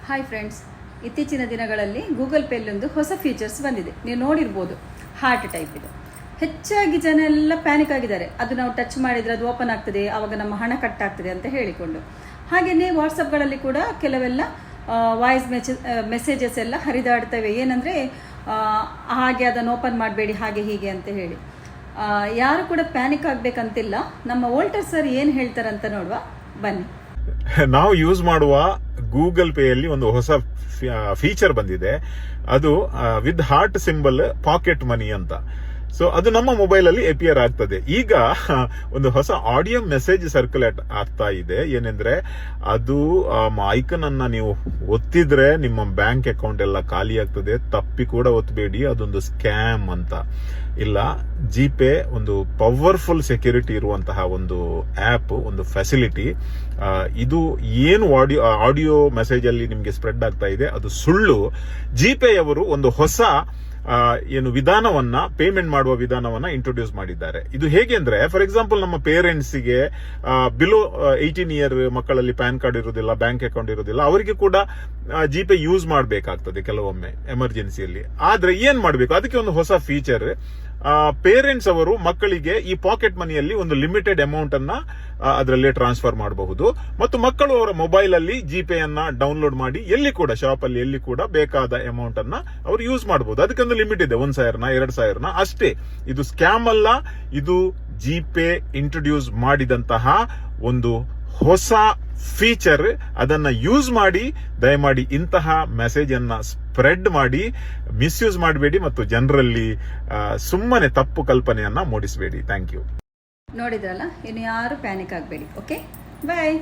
Hi friends, ಇತ್ತೀಚಿನ ದಿನಗಳಲ್ಲಿ Google ಪೇಯಲ್ಲಿ ಒಂದು ಹೊಸ ಫೀಚರ್ಸ್ ಬಂದಿದೆ. ನೀವು ನೋಡಿರ್ಬೋದು, ಹಾರ್ಟ್ ಟೈಪ್ ಇದೆ. ಹೆಚ್ಚಾಗಿ ಜನ ಎಲ್ಲ ಪ್ಯಾನಿಕ್ ಆಗಿದ್ದಾರೆ. ಅದು ನಾವು ಟಚ್ ಮಾಡಿದರೆ ಅದು ಓಪನ್ ಆಗ್ತದೆ, ಆವಾಗ ನಮ್ಮ ಹಣ ಕಟ್ ಆಗ್ತದೆ ಅಂತ ಹೇಳಿಕೊಂಡು. ಹಾಗೆಯೇ ವಾಟ್ಸಪ್ಗಳಲ್ಲಿ ಕೂಡ ಕೆಲವೆಲ್ಲ ವಾಯ್ಸ್ ಮೆಸೇಜಸ್ ಎಲ್ಲ ಹರಿದಾಡ್ತವೆ. ಏನಂದರೆ ಹಾಗೆ ಅದನ್ನು ಓಪನ್ ಮಾಡಬೇಡಿ, ಹಾಗೆ ಹೀಗೆ ಅಂತ ಹೇಳಿ. ಯಾರು ಕೂಡ ಪ್ಯಾನಿಕ್ ಆಗಬೇಕಂತಿಲ್ಲ. ನಮ್ಮ ವೋಲ್ಟರ್ ಸರ್ ಏನು ಹೇಳ್ತಾರಂತ ನೋಡುವ ಬನ್ನಿ. ನಾವು ಯೂಸ್ ಮಾಡುವ ಗೂಗಲ್ ಪೇಯಲ್ಲಿ ಒಂದು ಹೊಸ ಫೀಚರ್ ಬಂದಿದೆ. ಅದು with heart symbol pocket money ಅಂತ. ಸೊ ಅದು ನಮ್ಮ ಮೊಬೈಲ್ ಅಲ್ಲಿ ಅಪಿಯರ್ ಆಗ್ತದೆ. ಈಗ ಒಂದು ಹೊಸ ಆಡಿಯೋ ಮೆಸೇಜ್ ಸರ್ಕ್ಯುಲೇಟ್ ಆಗ್ತಾ ಇದೆ. ಏನೆಂದ್ರೆ ಅದು ಐಕನ್ ಅನ್ನ ನೀವು ಒತ್ತಿದ್ರೆ ನಿಮ್ಮ ಬ್ಯಾಂಕ್ ಅಕೌಂಟ್ ಎಲ್ಲ ಖಾಲಿ ಆಗ್ತದೆ. ತಪ್ಪಿ ಕೂಡ ಒತ್ತಬೇಡಿ, ಅದೊಂದು ಸ್ಕ್ಯಾಮ್ ಅಂತ. ಇಲ್ಲ, ಜಿಪೇ ಒಂದು ಪವರ್ಫುಲ್ ಸೆಕ್ಯೂರಿಟಿ ಇರುವಂತಹ ಒಂದು ಆಪ್, ಒಂದು ಫೆಸಿಲಿಟಿ. ಇದು ಏನು ಆಡಿಯೋ ಮೆಸೇಜ್ ಅಲ್ಲಿ ನಿಮಗೆ ಸ್ಪ್ರೆಡ್ ಆಗ್ತಾ ಇದೆ ಅದು ಸುಳ್ಳು. ಜಿಪೇ ಅವರು ಒಂದು ಹೊಸ ಏನು ವಿಧಾನವನ್ನ, ಪೇಮೆಂಟ್ ಮಾಡುವ ವಿಧಾನವನ್ನ ಇಂಟ್ರೊಡ್ಯೂಸ್ ಮಾಡಿದ್ದಾರೆ. ಇದು ಹೇಗೆ ಅಂದ್ರೆ, ಫಾರ್ ಎಕ್ಸಾಂಪಲ್ ನಮ್ಮ ಪೇರೆಂಟ್ಸ್ಗೆ ಬಿಲೋ 18 ಇಯರ್ ಮಕ್ಕಳಲ್ಲಿ ಪ್ಯಾನ್ ಕಾರ್ಡ್ ಇರೋದಿಲ್ಲ, ಬ್ಯಾಂಕ್ ಅಕೌಂಟ್ ಇರೋದಿಲ್ಲ, ಅವರಿಗೆ ಕೂಡ ಜಿಪೇ ಯೂಸ್ ಮಾಡಬೇಕಾಗ್ತದೆ ಕೆಲವೊಮ್ಮೆ ಎಮರ್ಜೆನ್ಸಿಯಲ್ಲಿ. ಆದ್ರೆ ಏನ್ ಮಾಡಬೇಕು, ಅದಕ್ಕೆ ಒಂದು ಹೊಸ ಫೀಚರ್. ಪೇರೆಂಟ್ಸ್ ಅವರು ಮಕ್ಕಳಿಗೆ ಈ ಪಾಕೆಟ್ ಮನಿಯಲ್ಲಿ ಒಂದು ಲಿಮಿಟೆಡ್ ಅಮೌಂಟ್ ಅನ್ನ ಅದರಲ್ಲಿ ಟ್ರಾನ್ಸ್ಫರ್ ಮಾಡಬಹುದು ಮತ್ತು ಮಕ್ಕಳು ಅವರ ಮೊಬೈಲ್ ಅಲ್ಲಿ ಜಿಪೇ ಅನ್ನ ಡೌನ್ಲೋಡ್ ಮಾಡಿ ಎಲ್ಲಿ ಕೂಡ, ಶಾಪ್ ಅಲ್ಲಿ ಎಲ್ಲಿ ಕೂಡ ಬೇಕಾದ ಅಮೌಂಟ್ ಅನ್ನ ಅವರು ಯೂಸ್ ಮಾಡಬಹುದು. ಅದಕ್ಕೊಂದು ಲಿಮಿಟ್ ಇದೆ, 1,000 2,000 ಅಷ್ಟೇ. ಇದು ಸ್ಕ್ಯಾಮ್ ಅಲ್ಲ, ಇದು ಜಿಪೇ ಇಂಟ್ರೊಡ್ಯೂಸ್ ಮಾಡಿದಂತಹ ಒಂದು ಹೊಸ ಫೀಚರ್. ಅದನ್ನ ಯೂಸ್ ಮಾಡಿ ದಯಮಾಡಿ ಇಂತಹ ಮೆಸೇಜ್ ಅನ್ನ ಸ್ಪ್ರೆಡ್ ಮಾಡಿ ಮಿಸ್ಯೂಸ್ ಮಾಡಬೇಡಿ ಮತ್ತು ಜನರಲ್ಲಿ ಸುಮ್ಮನೆ ತಪ್ಪು ಕಲ್ಪನೆಯನ್ನ ಮೂಡಿಸಬೇಡಿ. Thank you. ನೋಡಿದ್ರಲ್ಲ, ಇನ್ನು ಯಾರು ಪ್ಯಾನಿಕ್ ಆಗಬೇಡಿ. ಓಕೆ, ಬಾಯ್.